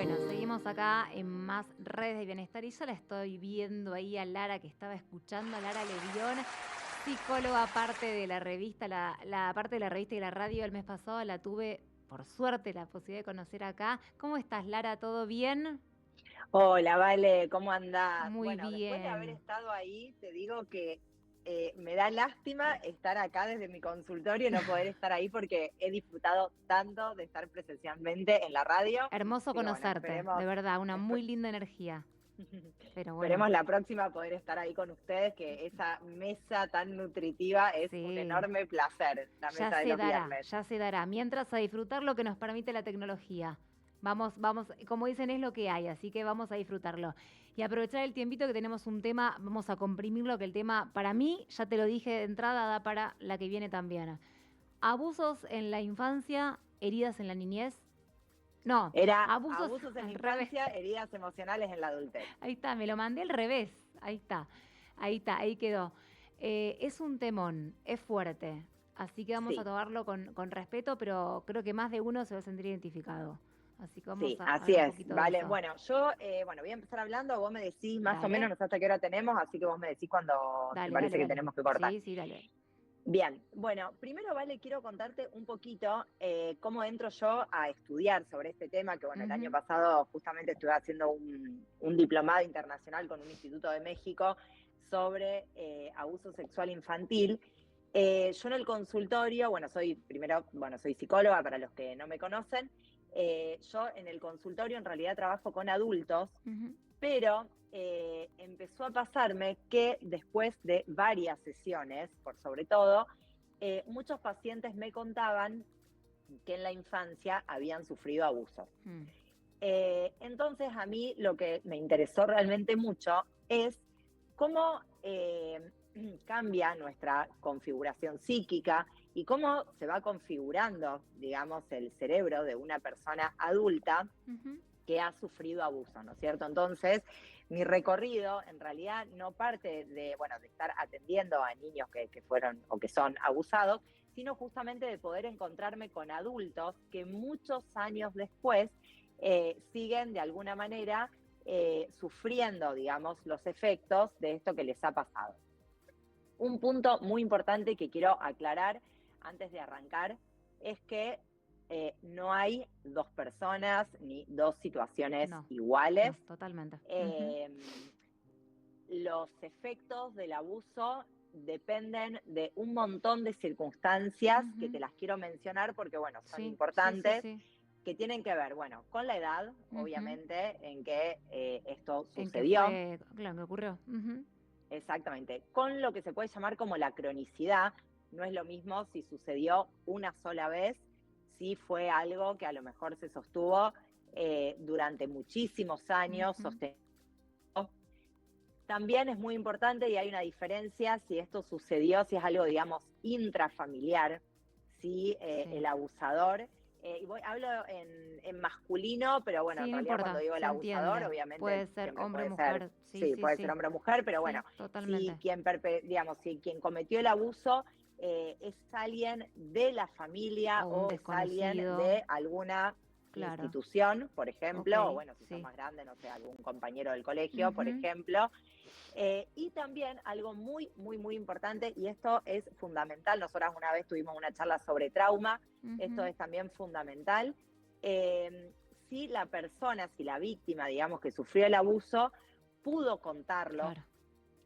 Bueno, seguimos acá en más redes de bienestar y yo la estoy viendo ahí a Lara que estaba escuchando, a Lara Levión, psicóloga parte de la revista, la parte de la revista y la radio. El mes pasado la tuve, por suerte, la posibilidad de conocer acá. ¿Cómo estás, Lara? ¿Todo bien? Hola, Vale, ¿cómo andás? Muy Bueno, después de haber bien. estado ahí, te digo que me da lástima estar acá desde mi consultorio y no poder estar ahí porque he disfrutado tanto de estar presencialmente en la radio. Hermoso Así que bueno, conocerte, de verdad, una muy linda energía. Pero bueno, esperemos la próxima poder estar ahí con ustedes, que esa mesa tan nutritiva es un sí. enorme placer, la mesa de los viernes. Ya se dará. Mientras a disfrutar lo que nos permite la tecnología. Vamos, como dicen, es lo que hay, así que vamos a disfrutarlo. Y aprovechar el tiempito que tenemos un tema, vamos a comprimirlo, que el tema, para mí, ya te lo dije de entrada, da para la que viene también. Abusos en la infancia, heridas en la niñez. No, Era abusos abusos en la al revés. infancia, heridas emocionales en la adultez. Ahí está, me lo mandé al revés. Ahí está, ahí quedó. Es un temón, es fuerte. Así que vamos a Sí. tomarlo con respeto, pero creo que más de uno se va a sentir identificado. Así que vamos Sí, a así hablar un es. poquito de Vale, eso. bueno, yo bueno, voy a empezar hablando, vos me decís más o Dale, menos, no sé hasta qué hora tenemos, así que vos me decís cuando te dale, dale, parece que dale. tenemos que cortar. Sí, sí, dale. Bien, bueno, primero, Vale, quiero contarte un poquito cómo entro yo a estudiar sobre este tema, que bueno, el año Ujú, pasado justamente estuve haciendo un diplomado internacional con un instituto de México sobre abuso sexual infantil. Yo en el consultorio, bueno, soy psicóloga para los que no me conocen. Yo en el consultorio en realidad trabajo con adultos, ujú. pero empezó a pasarme que después de varias sesiones, por sobre todo, muchos pacientes me contaban que en la infancia habían sufrido abusos. Mm, Entonces a mí lo que me interesó realmente mucho es cómo cambia nuestra configuración psíquica y cómo se va configurando, digamos, el cerebro de una persona adulta ujú. que ha sufrido abuso, ¿no es cierto? Entonces, mi recorrido en realidad no parte de, bueno, de estar atendiendo a niños que fueron o que son abusados, sino justamente de poder encontrarme con adultos que muchos años después siguen de alguna manera sufriendo, digamos, los efectos de esto que les ha pasado. Un punto muy importante que quiero aclarar antes de arrancar es que no hay dos personas ni dos situaciones No, no, iguales. totalmente. Ujú. Eh, los efectos del abuso dependen de un montón de circunstancias que Ujú. te las quiero mencionar porque, bueno, son Sí, sí, sí, importantes, sí. que tienen que ver, bueno, con la edad, Ujú. obviamente, en que esto En que sucedió. fue, claro, que ocurrió. Ujú. Exactamente, con lo que se puede llamar como la cronicidad. No es lo mismo si sucedió una sola vez, si fue algo que a lo mejor se sostuvo durante muchísimos años, Ujú. sostenido. También es muy importante y hay una diferencia si esto sucedió, si es algo, digamos, intrafamiliar, si el Sí. abusador, hablo en masculino, pero bueno, en Sí, no realidad cuando importa, digo el se abusador, entiende. obviamente Puede ser siempre hombre, puede ser, mujer. Sí, sí, sí, puede ser sí. hombre o mujer, pero bueno, Sí, si totalmente. quien cometió el abuso es alguien de la familia O un o es alguien desconocido. de alguna Claro. institución, por Ok, ejemplo, o bueno, si sos sí. más grande, no sé, algún compañero del colegio, por Ujú. ejemplo. Y también algo muy, muy, muy importante, y esto es fundamental, nosotras una vez tuvimos una charla sobre trauma, esto Ujú. es también fundamental. eh, si la persona, si la víctima, digamos, que sufrió el abuso, pudo contarlo, Claro.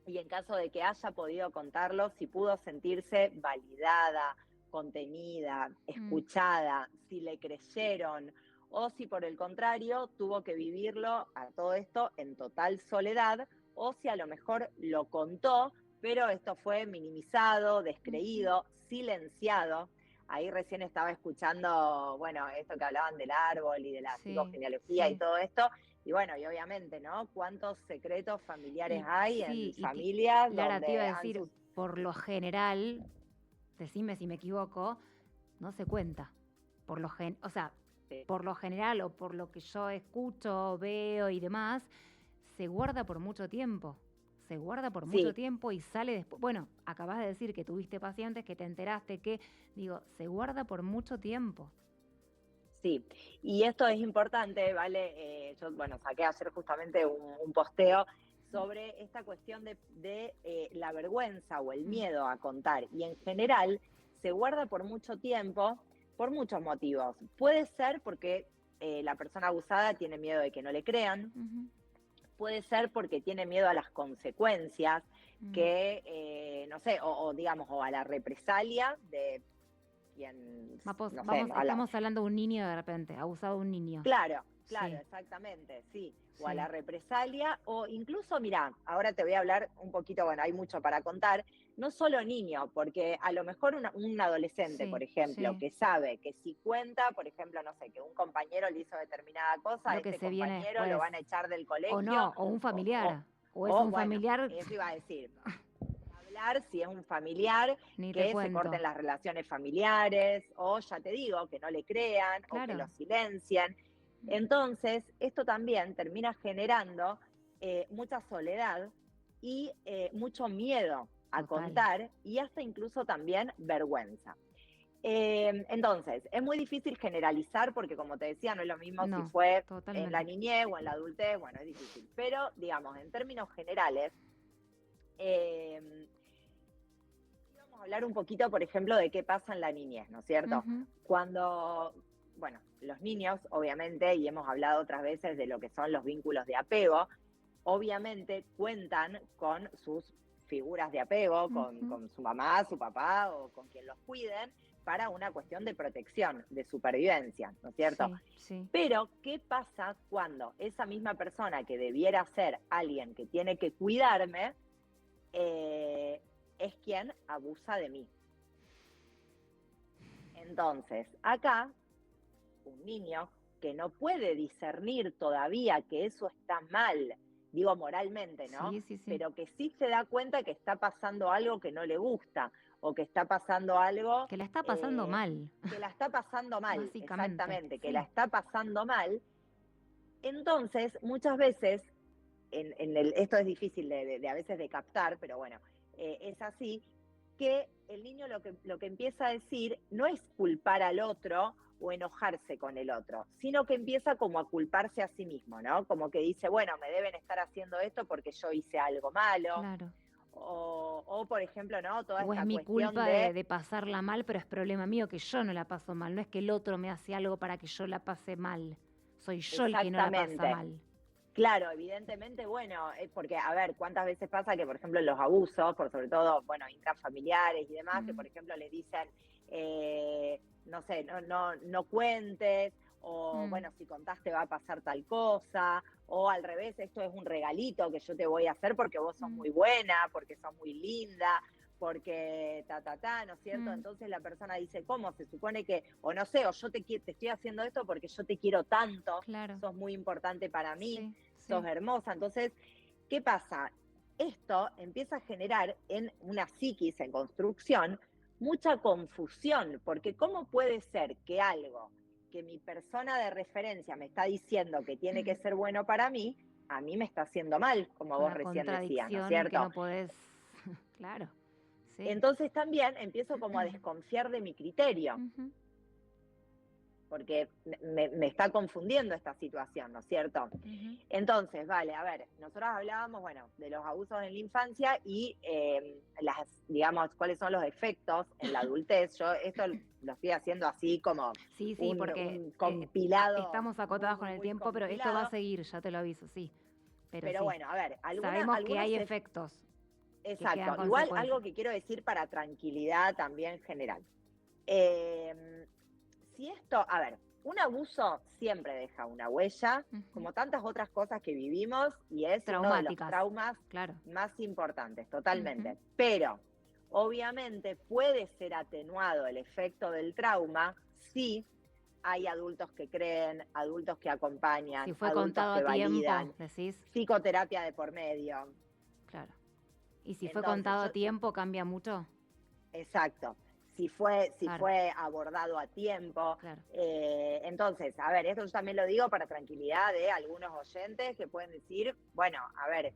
y en caso de que haya podido contarlo, si pudo sentirse validada, contenida, Mm. escuchada, si le creyeron o si por el contrario tuvo que vivirlo a todo esto en total soledad o si a lo mejor lo contó, pero esto fue minimizado, Ujú. descreído, silenciado. Ahí recién estaba escuchando, bueno, esto que hablaban del árbol y de la Sí, psicogenealogía y sí. todo esto, y bueno, y obviamente, ¿no? ¿Cuántos secretos familiares Y hay sí, en familias Lara, te iba a donde han decir, por lo general, decime si me equivoco, no se cuenta. O sea, sucedido? por lo general o por lo que yo escucho, veo y demás, se guarda por mucho tiempo. Se guarda por mucho Sí, tiempo y sale después. Bueno, acabas de decir que tuviste pacientes, que te enteraste que, digo, se guarda por mucho tiempo. Sí, y esto es importante, ¿vale? Yo, bueno, saqué ayer justamente un posteo sobre esta cuestión de la vergüenza o el Mm, miedo a contar. Y en general se guarda por mucho tiempo, por muchos motivos. Puede ser porque la persona abusada tiene miedo de que no le crean, ujú, puede ser porque tiene miedo a las consecuencias, mm. que, no sé, o digamos, o a la represalia de quien, no sé, a la, Estamos hablando de un niño de repente, abusado de un niño. claro, claro, Sí, exactamente, sí. O a sí, la represalia, o incluso, mira, ahora te voy a hablar un poquito, bueno, hay mucho para contar, no solo niño, porque a lo mejor un adolescente, por sí, ejemplo, sí. que sabe que si cuenta, por ejemplo, no sé, que un compañero le hizo determinada cosa, a Lo que ese se viene compañero lo después. van a echar del O colegio, no, o un o, o, familiar. O es o, un bueno, familiar, eso iba a decir, hablar si es un familiar, ni te que se cuento. corten las relaciones familiares, o ya te digo, que no le crean, o que lo Claro. silencien. Entonces, esto también termina generando mucha soledad y mucho miedo a Total, contar y hasta incluso también vergüenza. Entonces, es muy difícil generalizar porque, como te decía, no es lo mismo si no, fue en la totalmente. niñez o en la adultez, bueno, es difícil. Pero, digamos, en términos generales, eh, vamos a hablar un poquito, por ejemplo, de qué pasa en la niñez, ¿no es cierto? Ujú, Cuando, bueno, los niños, obviamente, y hemos hablado otras veces de lo que son los vínculos de apego, obviamente cuentan con sus figuras de apego, ujú. con su mamá, su papá o con quien los cuiden, para una cuestión de protección, de supervivencia, ¿no es cierto? Sí, sí. Pero, ¿qué pasa cuando esa misma persona que debiera ser alguien que tiene que cuidarme, eh, es quien abusa de mí? Entonces, acá, un niño que no puede discernir todavía que eso está mal, digo moralmente, ¿no? Sí, sí, sí. Pero que sí se da cuenta que está pasando algo que no le gusta o que está pasando algo Que la está pasando eh, mal, que la está pasando mal, básicamente. exactamente, que la Sí. está pasando mal. Entonces, muchas veces, esto es difícil de a veces de captar, pero bueno, es así, que el niño lo que empieza a decir no es culpar al otro o enojarse con el otro, sino que empieza como a culparse a sí mismo, ¿no? Como que dice, bueno, me deben estar haciendo esto porque yo hice algo malo, Claro. o por ejemplo, ¿no? Toda O es esta mi cuestión culpa de, de pasarla mal, pero es problema mío que yo no la paso mal. No es que el otro me hace algo para que yo la pase mal. Soy yo el que no la pasa exactamente. mal. Claro, evidentemente, bueno, porque, a ver, cuántas veces pasa que, por ejemplo, los abusos, por sobre todo, bueno, intrafamiliares y demás, que, Mm, por ejemplo, les dicen, no sé, no cuentes, o, mm, bueno, si contás te va a pasar tal cosa, o al revés, esto es un regalito que yo te voy a hacer porque vos sos mm, muy buena, porque sos muy linda, porque ¿no es cierto? mm. Entonces la persona dice, ¿cómo? Se supone que, o no sé, o yo te estoy haciendo esto porque yo te quiero tanto, Claro. sos muy importante para mí, Sí, sos sí. hermosa. Entonces, ¿qué pasa? Esto empieza a generar en una psiquis en construcción mucha confusión, porque ¿cómo puede ser que algo que mi persona de referencia me está diciendo que tiene que Mm. ser bueno para mí, a mí me está haciendo mal, como vos Una recién decías, ¿no es contradicción que cierto? no podés. Claro. Sí. Entonces también empiezo como a desconfiar de mi criterio, Ujú, porque me está confundiendo esta situación, ¿no es cierto? ujú. Entonces, vale, a ver, nosotros hablábamos, bueno, de los abusos en la infancia y digamos, cuáles son los efectos en la adultez. Yo esto lo estoy haciendo así como Sí, sí, porque un compilado, estamos acotados con muy, el muy tiempo, pero esto va a compilado. seguir, ya te lo aviso, sí. Pero Pero sí, bueno, a ver, sabemos que algunos hay efectos que quedan exacto. Igual algo consecuencias. que quiero decir para tranquilidad también general. Eh, si esto, a ver, un abuso siempre deja una huella, Ujú. como tantas otras cosas que vivimos, y es uno de los Traumáticas, traumas claro. más importantes, Ujú. totalmente. Pero, obviamente, puede ser atenuado el efecto del trauma si hay adultos que creen, adultos que Si acompañan, fue adultos contado que a tiempo, validan, decís, psicoterapia de por medio. claro. Y si fue Entonces, contado yo a tiempo, cambia mucho. exacto. Si Claro, fue abordado a tiempo. claro. Entonces, a ver, esto yo también lo digo para tranquilidad de algunos oyentes que pueden decir, bueno, a ver,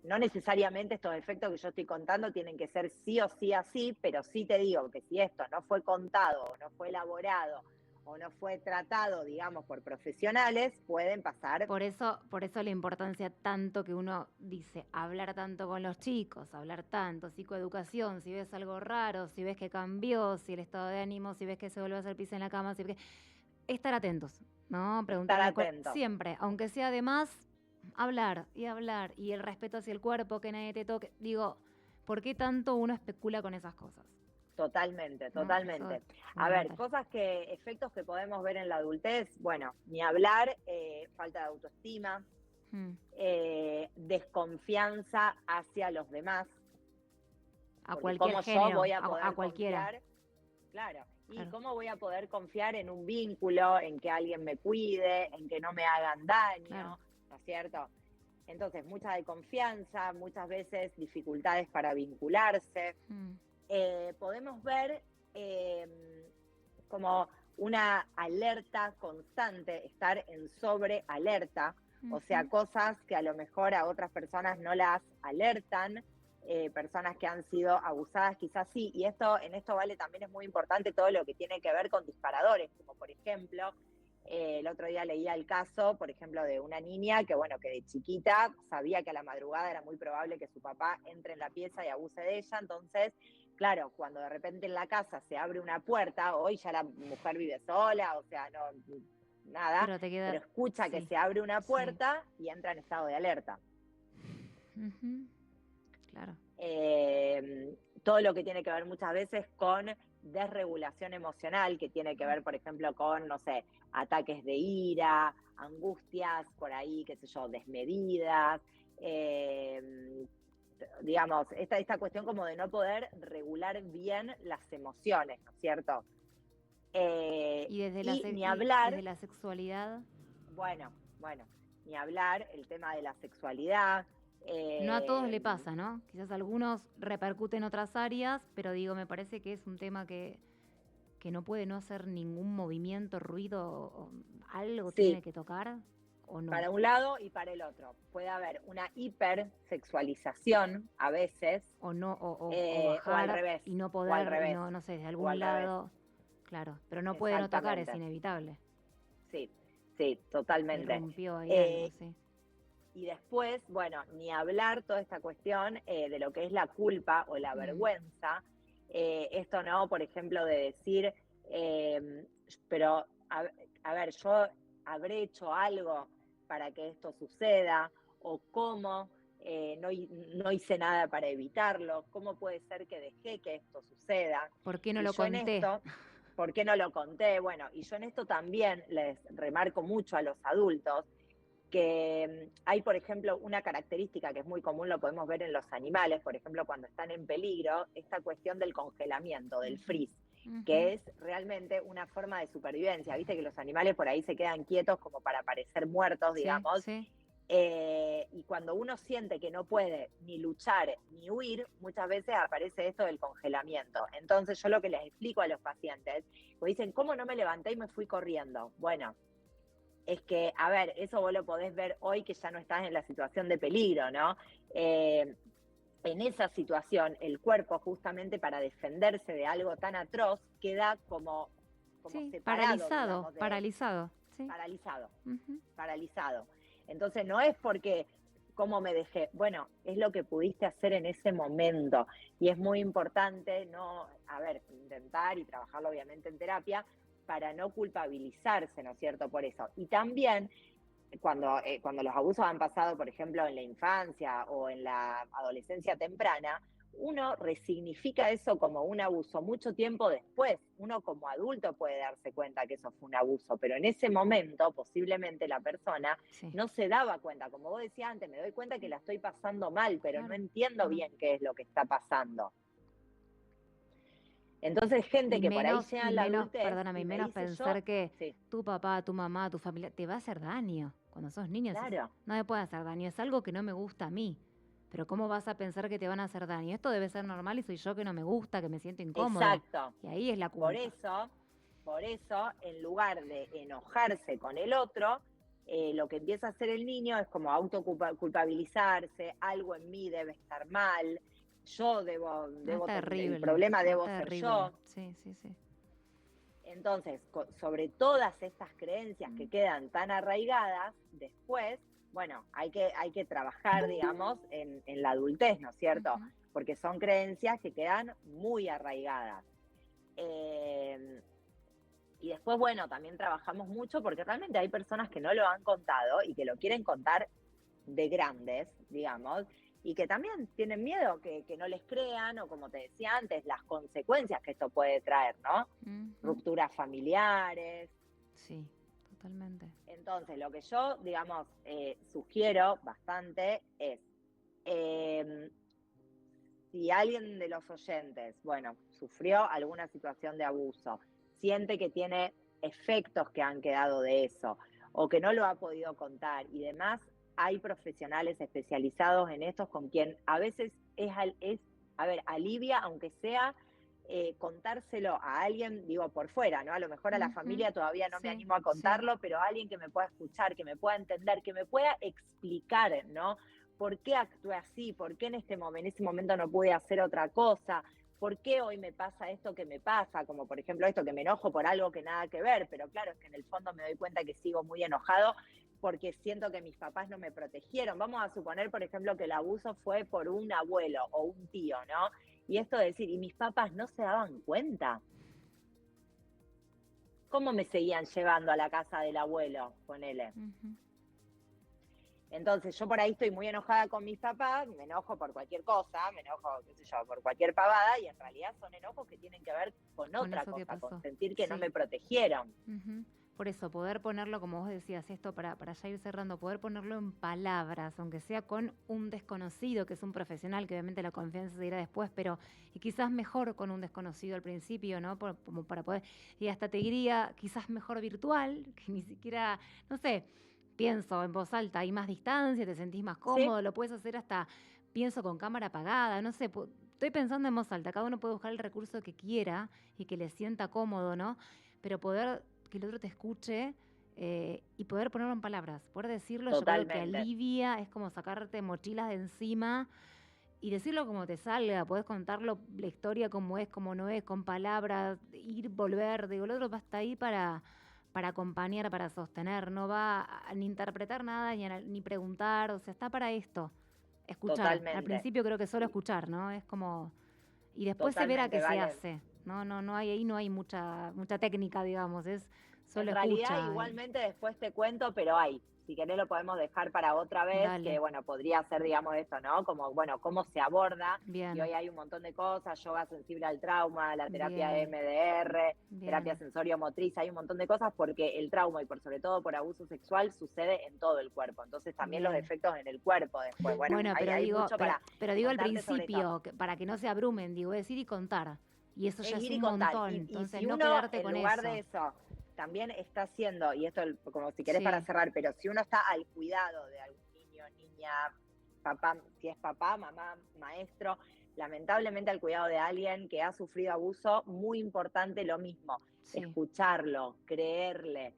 no necesariamente estos efectos que yo estoy contando tienen que ser sí o sí así, pero sí te digo que si esto no fue contado o no fue elaborado o no fue tratado, digamos, por profesionales, pueden pasar. Por eso la importancia tanto que uno dice, hablar tanto con los chicos, hablar tanto, psicoeducación, si ves algo raro, si ves que cambió, si el estado de ánimo, si ves que se vuelve a hacer pis en la cama, si ves que... Estar atentos, ¿no? Estar Preguntarle atentos. siempre, aunque sea de más, hablar, y el respeto hacia el cuerpo, que nadie te toque. Digo, ¿por qué tanto uno especula con esas cosas? Totalmente, No, totalmente. eso es A ver, fundamental. efectos que podemos ver en la adultez, bueno, ni hablar, falta de autoestima, Mm. desconfianza hacia los demás, A porque cualquier cómo yo género, voy a a poder cualquiera. confiar, claro, y Claro. cómo voy a poder confiar en un vínculo, en que alguien me cuide, en que no me hagan daño, Claro. ¿no es cierto? Entonces, mucha desconfianza, muchas veces dificultades para vincularse. Mm. Podemos ver como una alerta constante, estar en sobrealerta, o sea, Ujú. cosas que a lo mejor a otras personas no las alertan, personas que han sido abusadas quizás sí, y en esto vale también es muy importante todo lo que tiene que ver con disparadores, como por ejemplo, el otro día leía el caso, por ejemplo, de una niña que, bueno, que de chiquita sabía que a la madrugada era muy probable que su papá entre en la pieza y abuse de ella, entonces claro, cuando de repente en la casa se abre una puerta, hoy ya la mujer vive sola, o sea, no, nada, Pero te pero queda, escucha que sí, se abre una sí. puerta y entra en estado de alerta. Ujú. Claro. Todo lo que tiene que ver muchas veces con desregulación emocional, que tiene que ver, por ejemplo, con, no sé, ataques de ira, angustias por ahí, qué sé yo, desmedidas, digamos, esta cuestión como de no poder regular bien las emociones, ¿no es cierto? Y Y ni desde hablar, la sexualidad, bueno, bueno, ni hablar el tema de la sexualidad. no a todos le eh, pasa, ¿no? Quizás a algunos repercute en otras áreas, pero digo, me parece que es un tema que no puede no hacer ningún movimiento, ruido, o algo tiene sí, que tocar, o no. para un lado y para el otro. Puede haber una hipersexualización a veces, O no, o o al bajar revés, y no o al poder, revés, no sé, de o algún al revés. lado, claro, pero no puede no tocar, es Exactamente. inevitable. Sí, sí, totalmente. Irrumpió ahí algo, Eh, sí. y después, bueno, ni hablar toda esta cuestión de lo que es la culpa o la Mm. vergüenza. Esto no, por ejemplo, de decir, eh, pero a ver, yo habré hecho algo para que esto suceda, o cómo no hice nada para evitarlo, cómo puede ser que dejé que esto suceda. ¿Por qué no Y lo yo en conté? esto, ¿por qué no lo conté? Bueno, y yo en esto también les remarco mucho a los adultos que hay, por ejemplo, una característica que es muy común, lo podemos ver en los animales, por ejemplo, cuando están en peligro, esta cuestión del congelamiento, del Ujú, freeze, ujú. que es realmente una forma de supervivencia. Viste que los animales por ahí se quedan quietos como para parecer muertos, Sí, digamos, sí. y cuando uno siente que no puede ni luchar ni huir, muchas veces aparece esto del congelamiento. Entonces yo lo que les explico a los pacientes, pues dicen, ¿cómo no me levanté y me fui corriendo? Bueno, es que, a ver, eso vos lo podés ver hoy que ya no estás en la situación de peligro, ¿no? En esa situación, el cuerpo justamente para defenderse de algo tan atroz queda como Sí, separado, paralizado, digamos, de paralizado. Sí. paralizado, Ujú. paralizado. Entonces no es porque cómo me dejé, bueno, es lo que pudiste hacer en ese momento y es muy importante no, a ver, intentar y trabajarlo obviamente en terapia para no culpabilizarse, ¿no es cierto? Por eso. Y también cuando los abusos han pasado, por ejemplo, en la infancia o en la adolescencia temprana, uno resignifica eso como un abuso mucho tiempo después. Uno como adulto puede darse cuenta que eso fue un abuso, pero en ese momento posiblemente la persona Sí, no se daba cuenta. Como vos decías antes, me doy cuenta que la estoy pasando mal, pero no claro. entiendo No. bien qué es lo que está pasando. Entonces, gente que por ahí llega a la adultez Perdóname, y y me menos dice yo, pensar que sí, tu papá, tu mamá, tu familia te va a hacer daño. Cuando sos niño decís, claro, no me puede hacer daño, es algo que no me gusta a mí. Pero ¿cómo vas a pensar que te van a hacer daño? Esto debe ser normal y soy yo que no me gusta, que me siento incómodo. exacto. Y ahí es la Por culpa. eso, por eso, en lugar de enojarse con el otro, lo que empieza a hacer el niño es como autoculpabilizarse, algo en mí debe estar mal, yo No, es el terrible, problema no, debo ser terrible. yo. Sí, sí, sí. Entonces, sobre todas estas creencias que quedan tan arraigadas, después, bueno, hay que trabajar, digamos, en la adultez, ¿no es cierto? Ujú. Porque son creencias que quedan muy arraigadas. Eh, y después, bueno, también trabajamos mucho porque realmente hay personas que no lo han contado y que lo quieren contar de grandes, digamos, y que también tienen miedo que no les crean o, como te decía antes, las consecuencias que esto puede traer, ¿no? Ujú. Rupturas familiares. Sí, totalmente. Entonces, lo que yo, digamos, sugiero bastante es, eh, si alguien de los oyentes, bueno, sufrió alguna situación de abuso, siente que tiene efectos que han quedado de eso o que no lo ha podido contar y demás, hay profesionales especializados en estos con quien a veces a ver, alivia, aunque sea contárselo a alguien, digo, por fuera, ¿no? A lo mejor a la Ujú. familia todavía no me Sí, animo a sí. contarlo, pero a alguien que me pueda escuchar, que me pueda entender, que me pueda explicar, ¿no? ¿Por qué actué así? ¿Por qué en ese momento no pude hacer otra cosa? ¿Por qué hoy me pasa esto que me pasa? Como por ejemplo esto, que me enojo por algo que nada que ver, pero claro, es que en el fondo me doy cuenta que sigo muy enojado porque siento que mis papás no me protegieron. Vamos a suponer, por ejemplo, que el abuso fue por un abuelo o un tío, ¿no? Y esto de decir, ¿y mis papás no se daban cuenta? ¿Cómo me seguían llevando a la casa del abuelo? Ponele. Ujú. Entonces yo por ahí estoy muy enojada con mis papás, me enojo por cualquier cosa, me enojo, qué sé yo, por cualquier pavada, y en realidad son enojos que tienen que ver con Con otra eso que cosa, con pasó. sentir que no Sí. me protegieron. Ujú. Por eso, poder ponerlo, como vos decías, esto para ya ir cerrando, poder ponerlo en palabras, aunque sea con un desconocido, que es un profesional, que obviamente la confianza se irá después, pero y quizás mejor con un desconocido al principio, ¿no? Como para poder, y hasta te diría, quizás mejor virtual, que ni siquiera, no sé, pienso en voz alta, hay más distancia, te sentís más Sí, cómodo, lo puedes hacer hasta, pienso con cámara apagada, no sé, estoy pensando en voz alta, cada uno puede buscar el recurso que quiera y que le sienta cómodo, ¿no? Pero poder que el otro te escuche y poder ponerlo en palabras, poder decirlo, yo creo que totalmente, alivia, es como sacarte mochilas de encima y decirlo como te salga, podés contarlo, la historia como es, como no es, con palabras, ir, volver, digo, el otro va a estar ahí para acompañar, para sostener, no va a ni interpretar nada, ni preguntar, o sea, está para esto, escuchar. Al totalmente, principio creo que solo escuchar, ¿no? Es como y después se verá totalmente, qué se Vale. hace. No hay ahí no hay mucha técnica, digamos, es En solo realidad, escucha. igualmente después te cuento, pero hay. Si querés lo podemos dejar para otra vez, que Dale, bueno, podría ser, digamos, esto, ¿no? Como, bueno, cómo se aborda. Y bien, hoy hay un montón de cosas, yoga sensible al trauma, la terapia bien, MDR, terapia bien, sensorio-motriz, hay un montón de cosas porque el trauma y por sobre todo por abuso sexual sucede en todo el cuerpo. Entonces también los bien. efectos en el cuerpo después. Bueno, Bueno, hay mucho para pero digo al contarte sobre eso. principio, para que no se abrumen, digo, decir y contar. Y eso Es ya es ir y un contar. montón, Y entonces si no uno, quedarte en con lugar de eso. eso, también está haciendo, y esto como si querés para Sí, cerrar, pero si uno está al cuidado de algún niño, niña, papá, si es papá, mamá, maestro, lamentablemente al cuidado de alguien que ha sufrido abuso, muy importante lo mismo, sí. escucharlo, creerle,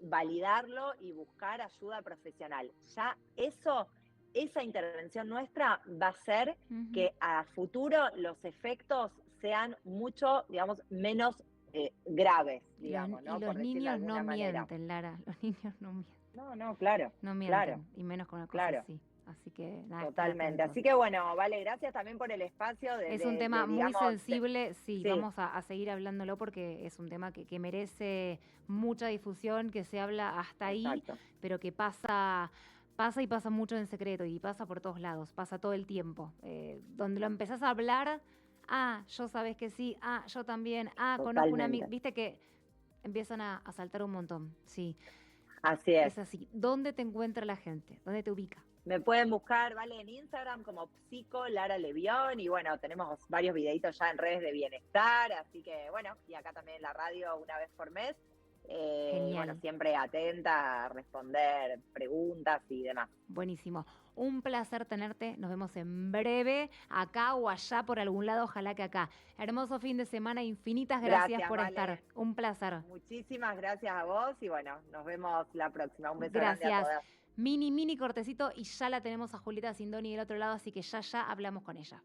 validarlo y buscar ayuda profesional. Ya eso, esa intervención nuestra va a ser Ujú. que a futuro los efectos sean mucho, digamos, menos graves, digamos, Y ¿no? los Por decirlo de niños no alguna manera. mienten, Lara, los niños no mienten. No, no, claro, No claro, mienten, y menos con una cosa claro, así. Así que nada, estar totalmente. atentos. Así que bueno, vale, gracias también por el espacio Es un tema muy digamos, sensible, sí, sí, vamos a seguir hablándolo porque es un tema que merece mucha difusión, que se habla hasta ahí, exacto, pero que pasa y pasa mucho en secreto y pasa por todos lados, pasa todo el tiempo. Donde lo empezás a hablar, yo sabes que sí, yo también, conozco una amiga, totalmente. viste que empiezan a saltar un montón, sí, Así es. es así. ¿Dónde te encuentra la gente? ¿Dónde te ubica? Me pueden buscar, ¿vale? En Instagram como Psico Lara Levión y bueno, tenemos varios videitos ya en redes de bienestar, así que bueno, y acá también en la radio una vez por mes. Y bueno, Genial. siempre atenta a responder preguntas y demás. Buenísimo. Un placer tenerte. Nos vemos en breve, acá o allá por algún lado. Ojalá que acá. Hermoso fin de semana. Infinitas gracias Gracias, por estar. Vale. Un placer. Muchísimas gracias a vos y bueno, nos vemos la próxima. Un beso grande a Gracias. todas. Mini cortecito y ya la tenemos a Julieta Sindoni del otro lado, así que ya hablamos con ella.